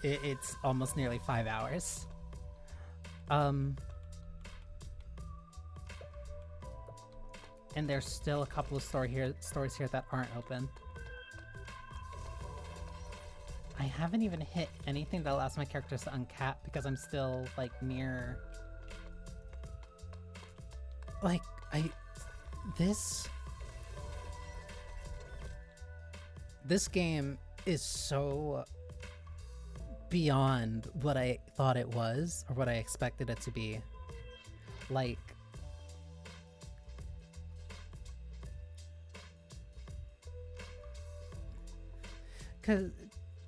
It's almost nearly 5 hours. And there's still a couple of stories here that aren't open. I haven't even hit anything that allows my characters to uncap because I'm still, like, near... Like, This game is so beyond what I thought it was, or what I expected it to be. Like...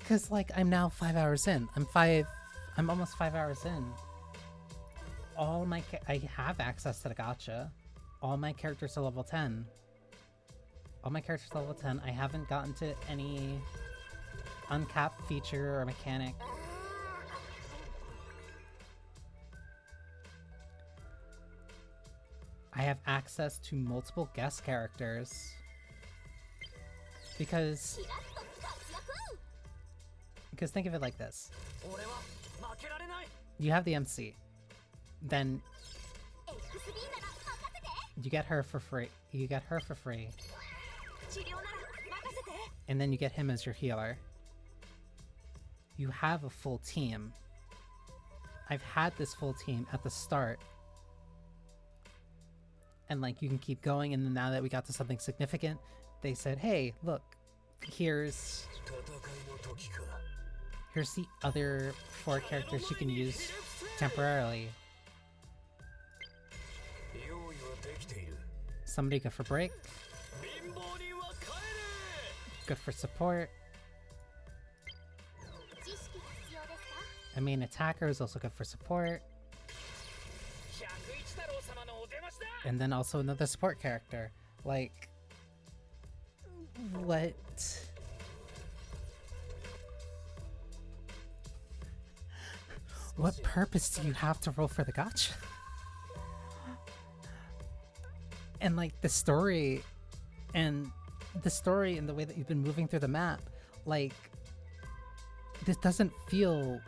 Cause like I'm now 5 hours in. I'm almost 5 hours in. I have access to the gacha. All my characters are level 10. All my characters are level 10. I haven't gotten to any uncapped feature or mechanic. I have access to multiple guest characters. Because think of it like this. You have the MC. Then you get her for free. And then you get him as your healer. You have a full team. I've had this full team at the start. And like you can keep going, and then now that we got to something significant, they said, hey, look, here's the other 4 characters you can use temporarily. Somebody good for break. Good for support. A main attacker is also good for support. And then also another support character. Like... What? What purpose do you have to roll for the gacha? And like the story and the way that you've been moving through the map, like this doesn't feel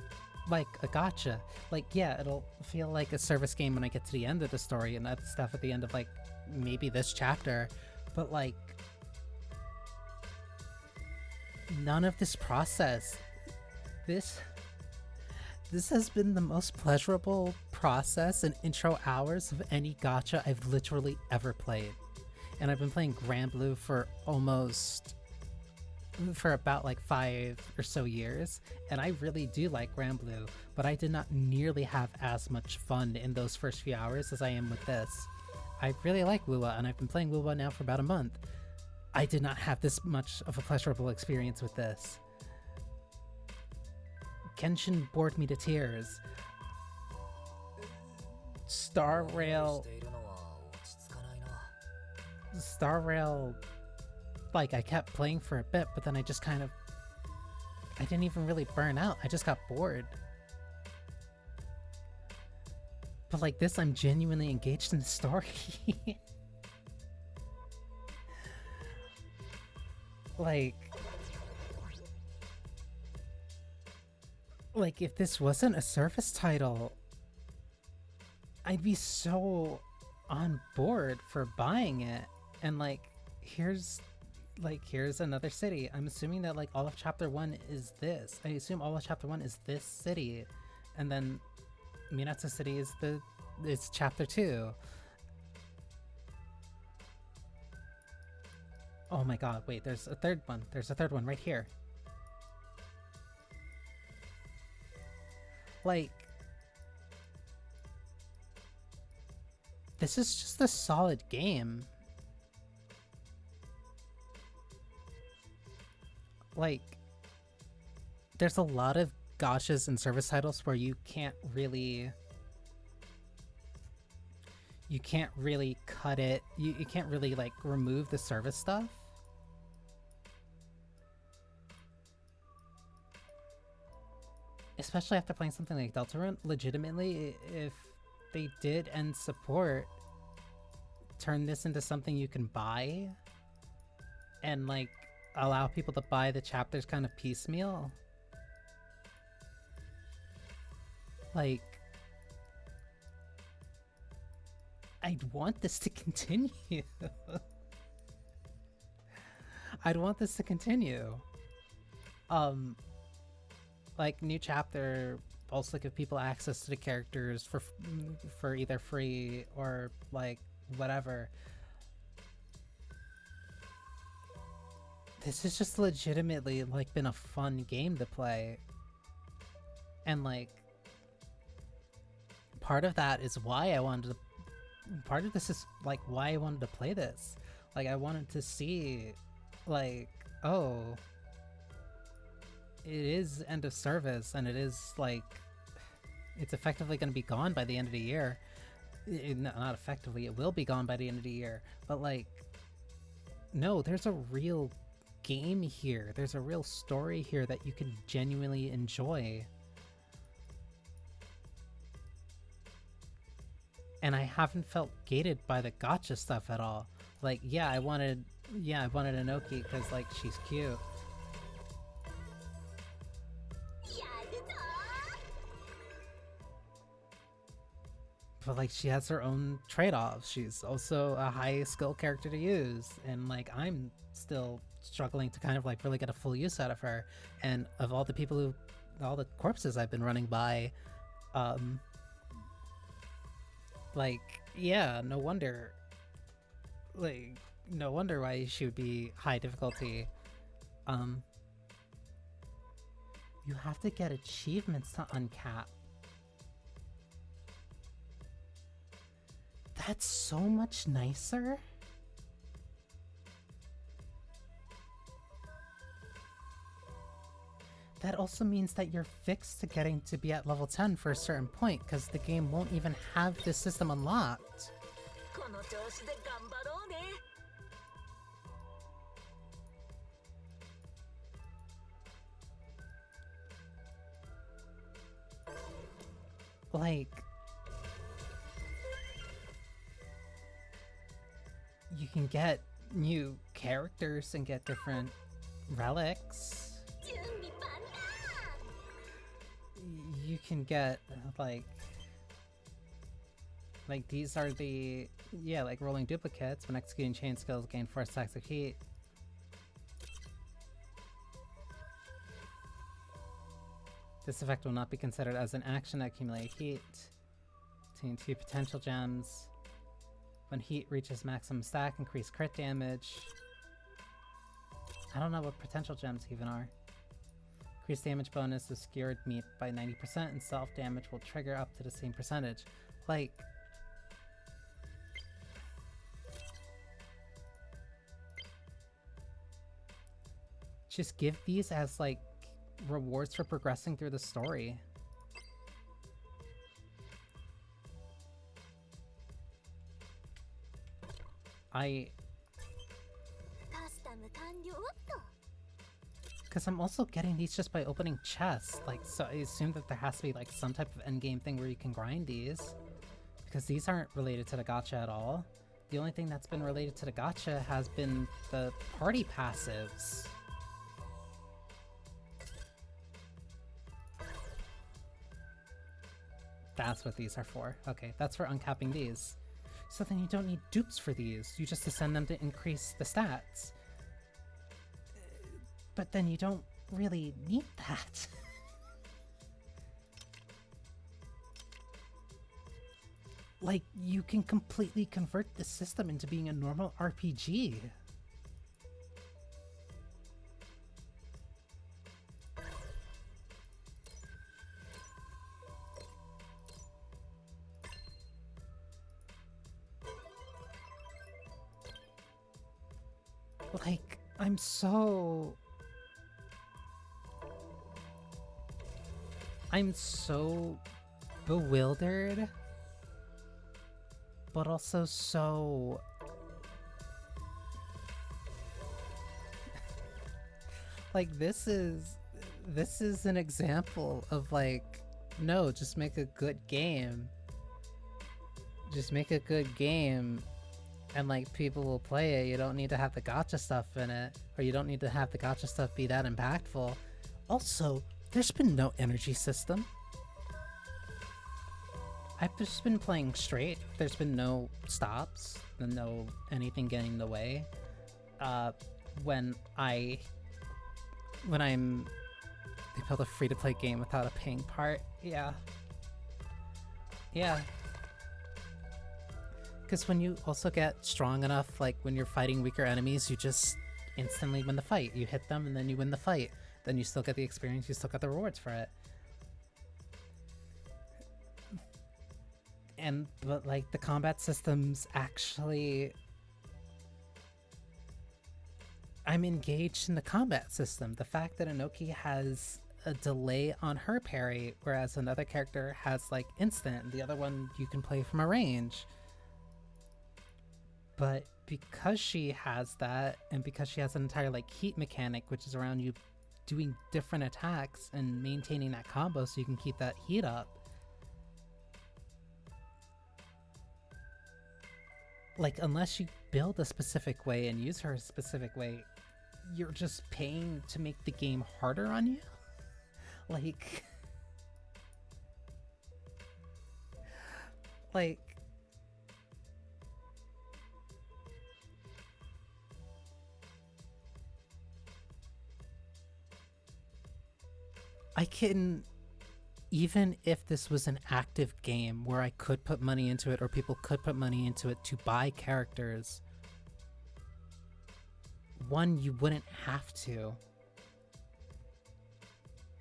like a gacha. Like, yeah, it'll feel like a service game when I get to the end of the story and that stuff at the end of like maybe this chapter, but like none of this process. This has been the most pleasurable process and intro hours of any gacha I've literally ever played. And I've been playing Grand Blue for about like 5 or so years, and I really do like Grand Blue, but I did not nearly have as much fun in those first few hours as I am with this. I really like Wuwa, and I've been playing Wuwa now for about a month. I did not have this much of a pleasurable experience with this. Genshin bored me to tears. Star Rail, like I kept playing for a bit, but then I didn't even really burn out. I just got bored. But like this, I'm genuinely engaged in the story. Like if this wasn't a service title, I'd be so on board for buying it. And like here's another city. I'm assuming that like all of chapter 1 is this. I assume all of chapter 1 is this city, and then Minato City is chapter 2. Oh my god, wait, there's a third one. There's a third one right here. Like, this is just a solid game. Like, there's a lot of gachas and service titles where you can't really cut it. You can't really like remove the service stuff. Especially after playing something like Deltarune, legitimately, if they did end support, turn this into something you can buy, and like allow people to buy the chapters kind of piecemeal, Like, I'd want this to continue. I'd want this to continue. Like, new chapter also give people access to the characters for either free or like whatever. This has just legitimately like been a fun game to play, and like part of that is why I wanted to. Part of this is like why I wanted to play this. Like, I wanted to see, like, oh, it is end of service, and it is like it's effectively going to be gone by the end of the year. Not effectively, it will be gone by the end of the year, but like, no, there's a real game here. There's a real story here that you can genuinely enjoy. And I haven't felt gated by the gacha stuff at all. Like, yeah, I wanted Anoki because like she's cute. But like, she has her own trade-offs. She's also a high skill character to use, and like, I'm still struggling to kind of like really get a full use out of her. And of all the people all the corpses I've been running by, like, yeah, no wonder why she would be high difficulty. You have to get achievements to uncap. That's so much nicer. That also means that you're fixed to getting to be at level 10 for a certain point, because the game won't even have this system unlocked. Like, you can get new characters and get different relics. You can get like these are the, yeah, like rolling duplicates. When executing chain skills, gain 4 stacks of heat. This effect will not be considered as an action to accumulate heat. Obtain 2 potential gems. When heat reaches maximum stack, increase crit damage. I don't know what potential gems even are. Increase damage bonus is skewered meat by 90%, and self-damage will trigger up to the same percentage. Like, just give these as like rewards for progressing through the story. Because I'm also getting these just by opening chests, like, so I assume that there has to be like some type of endgame thing where you can grind these, because these aren't related to the gacha at all. The only thing that's been related to the gacha has been the party passives. That's what these are for. Okay, that's for uncapping these. So then you don't need dupes for these, you just ascend them to increase the stats. But then you don't really need that. Like, you can completely convert the system into being a normal RPG. Like, I'm so bewildered, but also so like, this is an example of like, no, just make a good game. Just make a good game and like people will play it. You don't need to have the gacha stuff in it, or you don't need to have the gacha stuff be that impactful. Also, there's been no energy system. I've just been playing straight. There's been no stops, and no anything getting in the way. Uh, when I'm they build a free-to-play game without a paying part, yeah, yeah. Because when you also get strong enough, like when you're fighting weaker enemies, you just instantly win the fight. You hit them, and then you win the fight. Then you still get the experience. You still get the rewards for it. But like the combat systems actually, I'm engaged in the combat system. The fact that Inoki has a delay on her parry, whereas another character has like instant, and the other one you can play from a range. But because she has that, and because she has an entire like heat mechanic, which is around you doing different attacks and maintaining that combo so you can keep that heat up, like unless you build a specific way and use her a specific way, you're just paying to make the game harder on you. like like I can, even if this was an active game where I could put money into it or people could put money into it to buy characters, one, you wouldn't have to.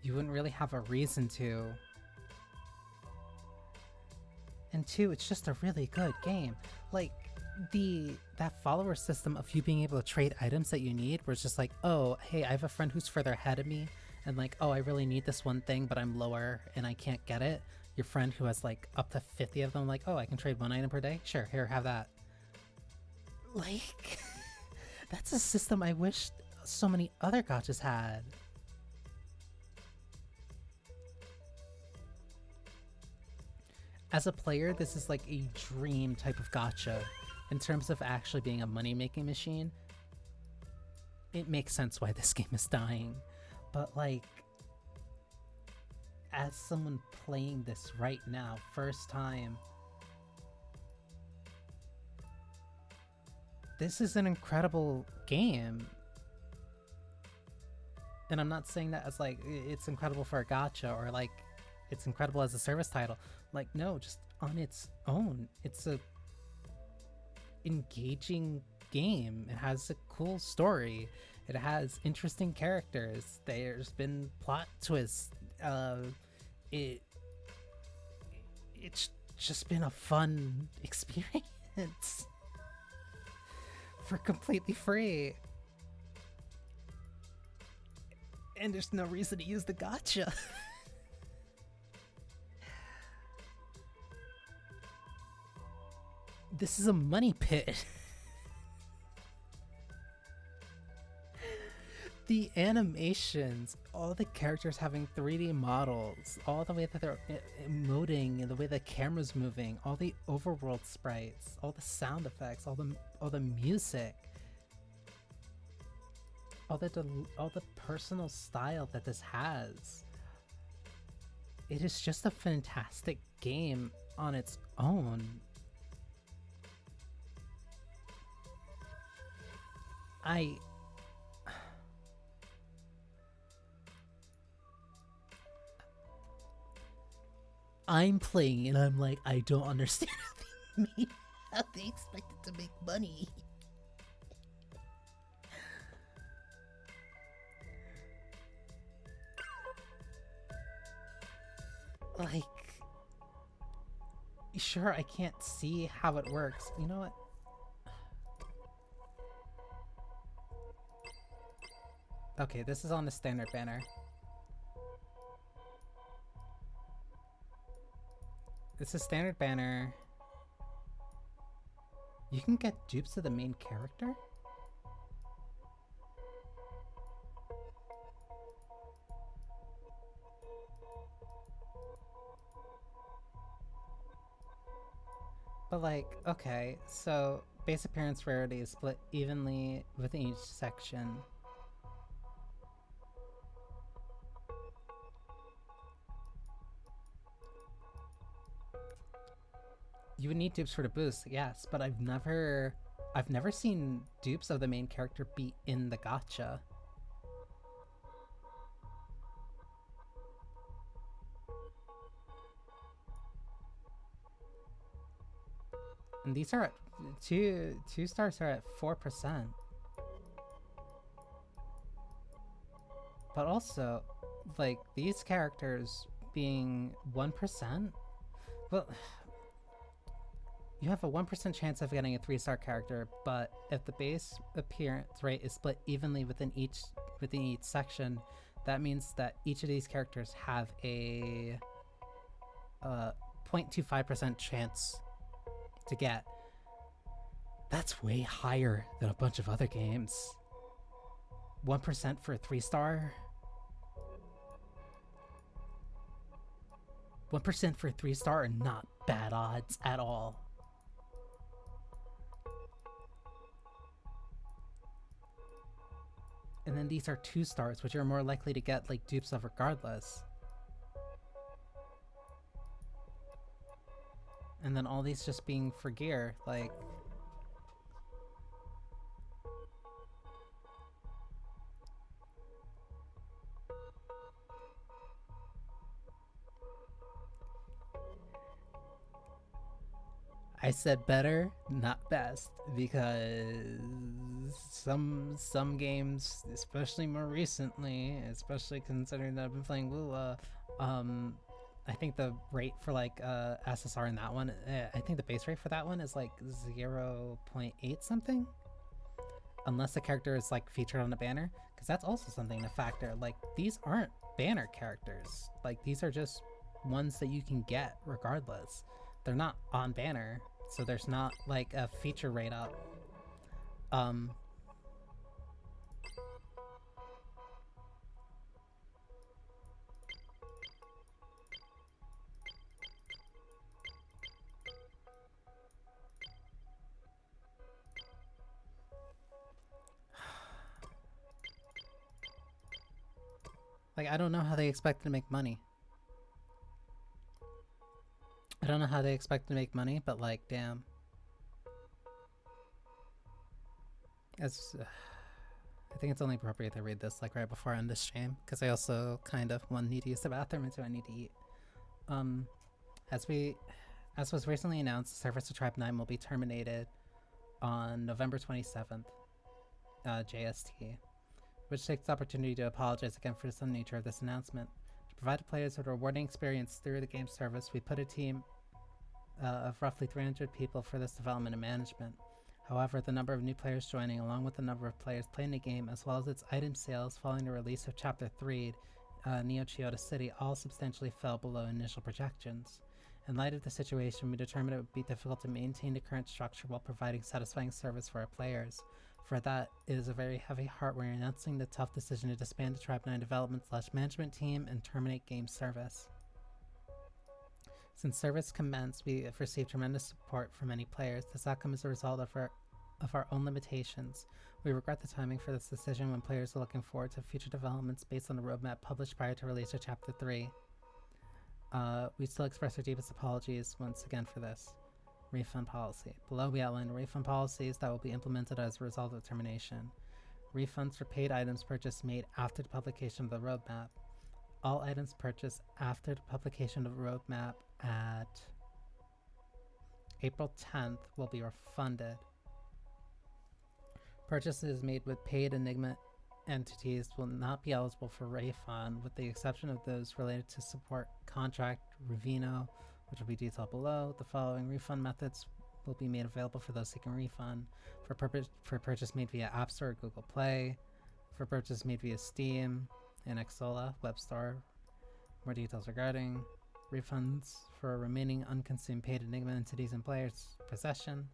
You wouldn't really have a reason to. And two, it's just a really good game. Like, that follower system of you being able to trade items that you need, where it's just like, oh, hey, I have a friend who's further ahead of me, and like, oh, I really need this one thing, but I'm lower and I can't get it. Your friend who has like up to 50 of them, like, oh, I can trade one item per day? Sure, here, have that. Like, that's a system I wish so many other gachas had. As a player, this is like a dream type of gacha. In terms of actually being a money-making machine, it makes sense why this game is dying. But like, as someone playing this right now, first time, this is an incredible game. And I'm not saying that as like, it's incredible for a gacha or like, it's incredible as a service title. Like, no, just on its own, it's a engaging game. It has a cool story. It has interesting characters. There's been plot twists. It's just been a fun experience for completely free. And there's no reason to use the gacha. This is a money pit. The animations, all the characters having 3D models, all the way that they're emoting and the way the camera's moving, all the overworld sprites, all the sound effects, all the music, all the personal style that this has. It is just a fantastic game on its own. I'm playing and I'm like, I don't understand how they expected to make money. Like, sure, I can't see how it works. You know what? Okay, this is on the standard banner. It's a standard banner. You can get dupes of the main character? But like, okay, so base appearance rarity is split evenly within each section. You would need dupes for the boost, yes, but I've never seen dupes of the main character be in the gacha. And these are at two stars are at 4%. But also, like, these characters being 1%, well, you have a 1% chance of getting a 3-star character, but if the base appearance rate is split evenly within each section, that means that each of these characters have a 0.25% chance to get. That's way higher than a bunch of other games. 1% for a 3-star? 1% for a 3-star are not bad odds at all. And then these are 2 stars, which you're more likely to get like dupes of regardless. And then all these just being for gear, like, I said better, not best, because some games, especially more recently, especially considering that I've been playing Lula, I think the rate for like SSR in that one, I think the base rate for that one is like 0.8 something, unless the character is like featured on a banner, because that's also something to factor. Like, these aren't banner characters, like these are just ones that you can get regardless. They're not on banner, so there's not like a feature rate up. Like, I don't know how they expect to make money. I don't know how they expect to make money, but like, damn. As I think it's only appropriate to read this like right before I end the stream, because I also kind of, one, need to use the bathroom, and two, I need to eat. As was recently announced, the service to Tribe 9 will be terminated on November 27th, JST, which takes the opportunity to apologize again for the sudden nature of this announcement. To provide players with a rewarding experience through the game service, we put a team of roughly 300 people for this development and management. However, the number of new players joining, along with the number of players playing the game, as well as its item sales following the release of Chapter 3, Neo Chiyoda City, all substantially fell below initial projections. In light of the situation, we determined it would be difficult to maintain the current structure while providing satisfying service for our players. For that, it is a very heavy heart when announcing the tough decision to disband the Tribe 9 development/management team and terminate game service. Since service commenced, we have received tremendous support from many players. This outcome is a result of our own limitations. We regret the timing for this decision when players are looking forward to future developments based on the roadmap published prior to release of Chapter 3. We still express our deepest apologies once again for this. Refund policy. Below we outline refund policies that will be implemented as a result of termination. Refunds for paid items purchased made after the publication of the roadmap. All items purchased after the publication of the roadmap at April 10th will be refunded. Purchases made with paid Enigma entities will not be eligible for refund, with the exception of those related to support contract Revino, which will be detailed below. The following refund methods will be made available for those seeking refund: for purchase made via App Store or Google Play, for purchase made via Steam and Xsola Web Store. More details regarding refunds for remaining unconsumed paid Enigma entities in players' possession.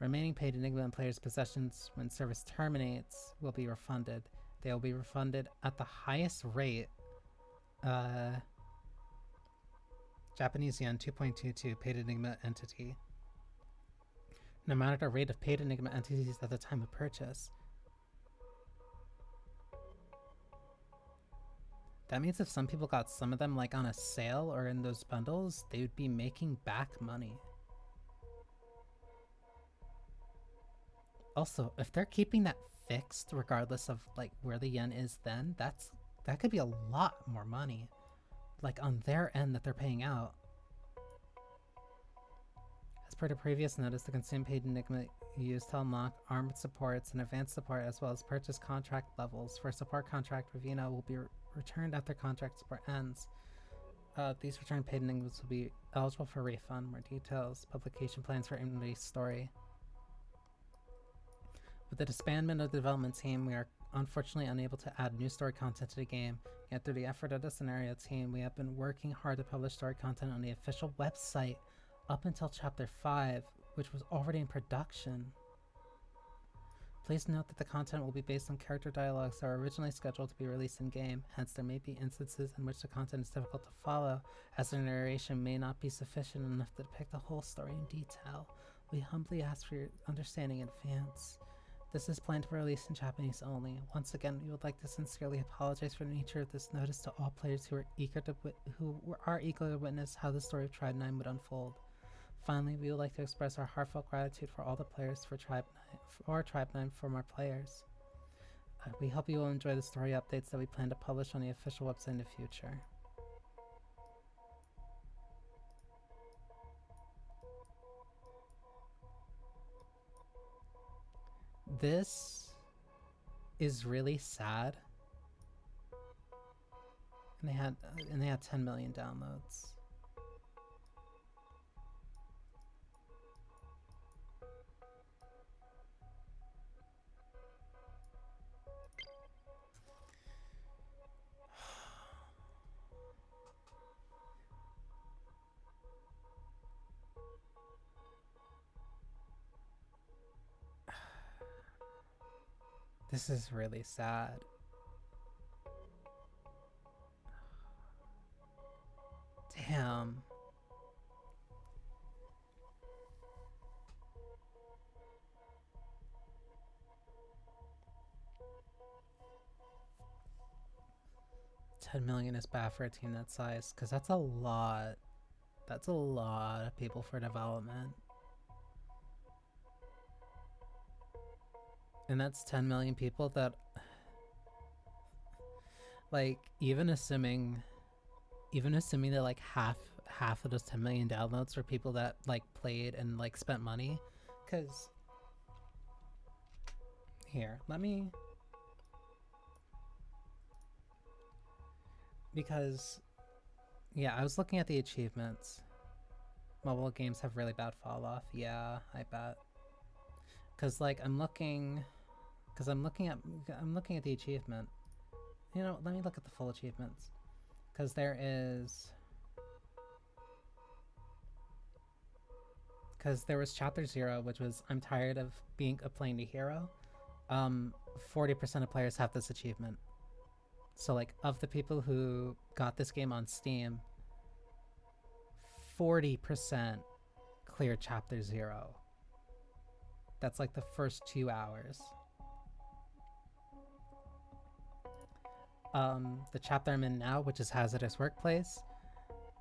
Remaining paid Enigma in players' possessions when service terminates will be refunded. They will be refunded at the highest rate, Japanese yen 2.22 paid Enigma entity, no matter the rate of paid Enigma entities at the time of purchase. That means if some people got some of them like on a sale or in those bundles, they would be making back money. Also, if they're keeping that fixed regardless of like where the yen is, then that could be a lot more money, like on their end that they're paying out. As per the previous notice, the consumer paid Enigma used to unlock armed supports and advanced support as well as purchase contract levels. For support contract, Ravina will be returned after contract support ends. These return paid Enigmas will be eligible for refund. More details, publication plans for Inmate Story. With the disbandment of the development team, we are unfortunately unable to add new story content to the game. Yet through the effort of the scenario team, we have been working hard to publish story content on the official website up until Chapter 5, which was already in production. Please note that the content will be based on character dialogues that were originally scheduled to be released in-game, hence there may be instances in which the content is difficult to follow, as the narration may not be sufficient enough to depict the whole story in detail. We humbly ask for your understanding in advance. This is planned for release in Japanese only. Once again, we would like to sincerely apologize for the nature of this notice to all players who are eager to witness how the story of Tribe 9 would unfold. Finally, we would like to express our heartfelt gratitude for all the players for Tribe 9 from our players. We hope you will enjoy the story updates that we plan to publish on the official website in the future. This is really sad. And they had 10 million downloads. This is really sad. Damn. $10 million is bad for a team that size, because that's a lot. That's a lot of people for development. And that's 10 million people that, like, even assuming that like half of those 10 million downloads are people that like played and like spent money, because here, because yeah, I was looking at the achievements. Mobile games have really bad fall off. Yeah, I bet. Because like I'm looking at the achievement. You know, let me look at the full achievements, because there was chapter 0, which was I'm tired of playing the hero. 40% of players have this achievement. So like of the people who got this game on Steam, 40% clear chapter 0. That's like the first 2 hours. The chapter I'm in now, which is Hazardous Workplace,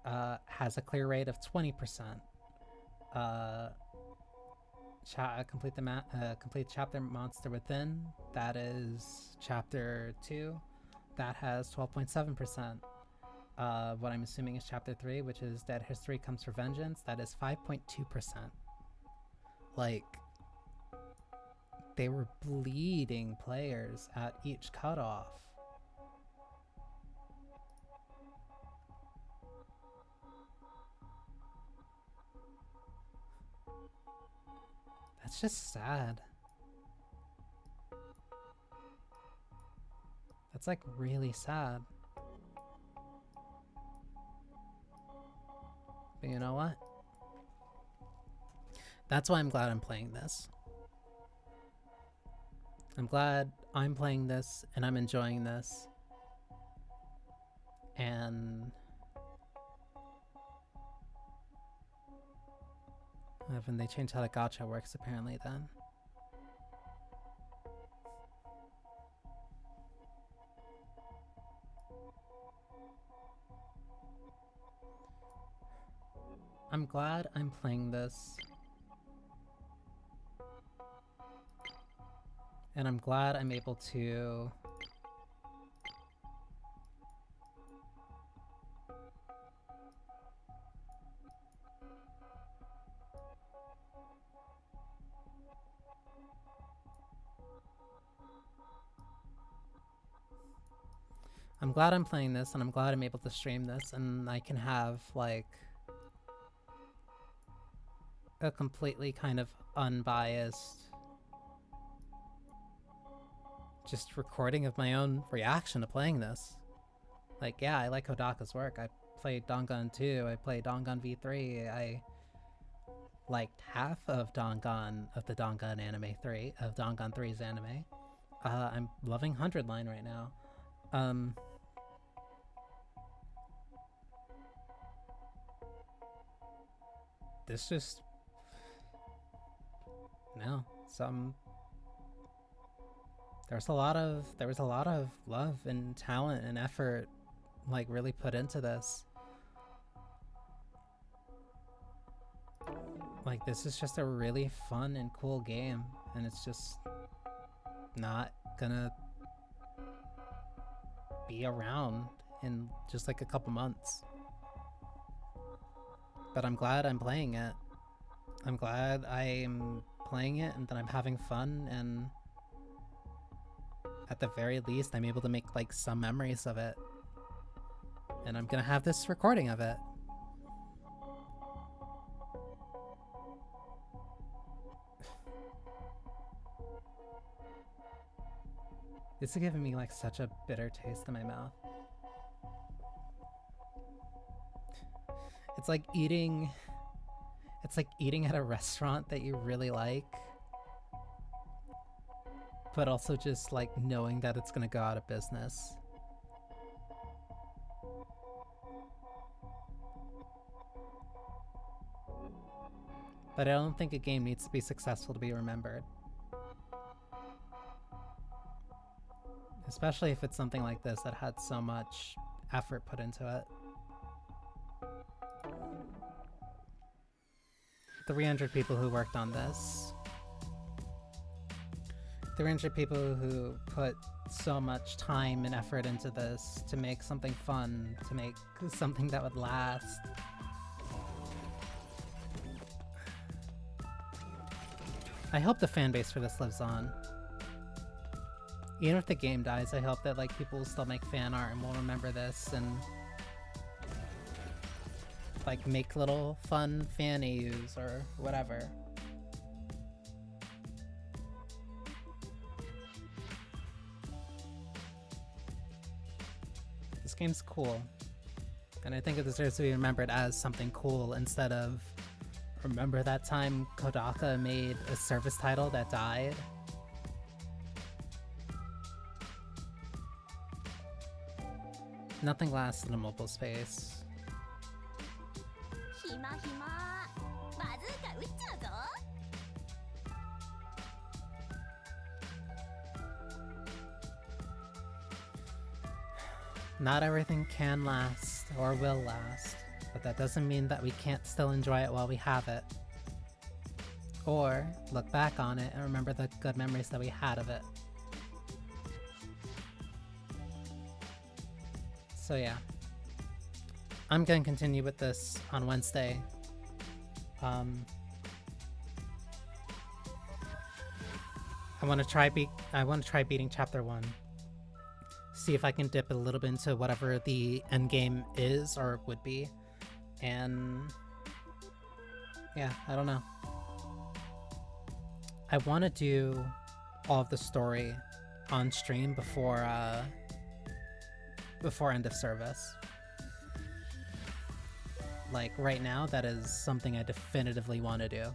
has a clear rate of 20%. Complete chapter Monster Within, that is chapter 2, that has 12.7%. What I'm assuming is chapter 3, which is Dead History Comes for Vengeance, that is 5.2%. Like, they were bleeding players at each cutoff. That's just sad. That's like really sad. But you know what? That's why I'm glad I'm playing this. I'm glad I'm playing this and I'm enjoying this. And haven't they changed how the gacha works apparently then? I'm glad I'm playing this. And I'm glad I'm able to... I'm glad I'm playing this, and I'm glad I'm able to stream this, and I can have, like, a completely kind of unbiased just recording of my own reaction to playing this. Like, yeah, I like Hodaka's work. I played Dangan 2, I played Dangan V3, I liked half of Dangan, of the Dangan anime 3, of Dangan 3's anime. I'm loving 100 Line right now. This just... No, there was a lot of love and talent and effort, like, really put into this. Like, this is just a really fun and cool game, and it's just not gonna be around in just like a couple months. But I'm glad I'm playing it. I'm glad I'm playing it and that I'm having fun, and at the very least I'm able to make like some memories of it. And I'm gonna have this recording of it. This is giving me like such a bitter taste in my mouth. It's like eating at a restaurant that you really like, but also just like knowing that it's gonna go out of business. But I don't think a game needs to be successful to be remembered. Especially if it's something like this that had so much effort put into it. 300 people who worked on this. 300 people who put so much time and effort into this to make something fun, to make something that would last. I hope the fan base for this lives on. Even if the game dies, I hope that like people will still make fan art and will remember this and like make little fun fan AUs or whatever. This game's cool, and I think it deserves to be remembered as something cool instead of remember that time Kodaka made a service title that died. Nothing lasts in a mobile space. Not everything can last or will last, but that doesn't mean that we can't still enjoy it while we have it. Or look back on it and remember the good memories that we had of it. So yeah, I'm gonna continue with this on Wednesday. I want to try beating chapter 1. See if I can dip a little bit into whatever the end game is or would be. And yeah, I don't know. I want to do all of the story on stream before end of service. Like right now, that is something I definitively want to do.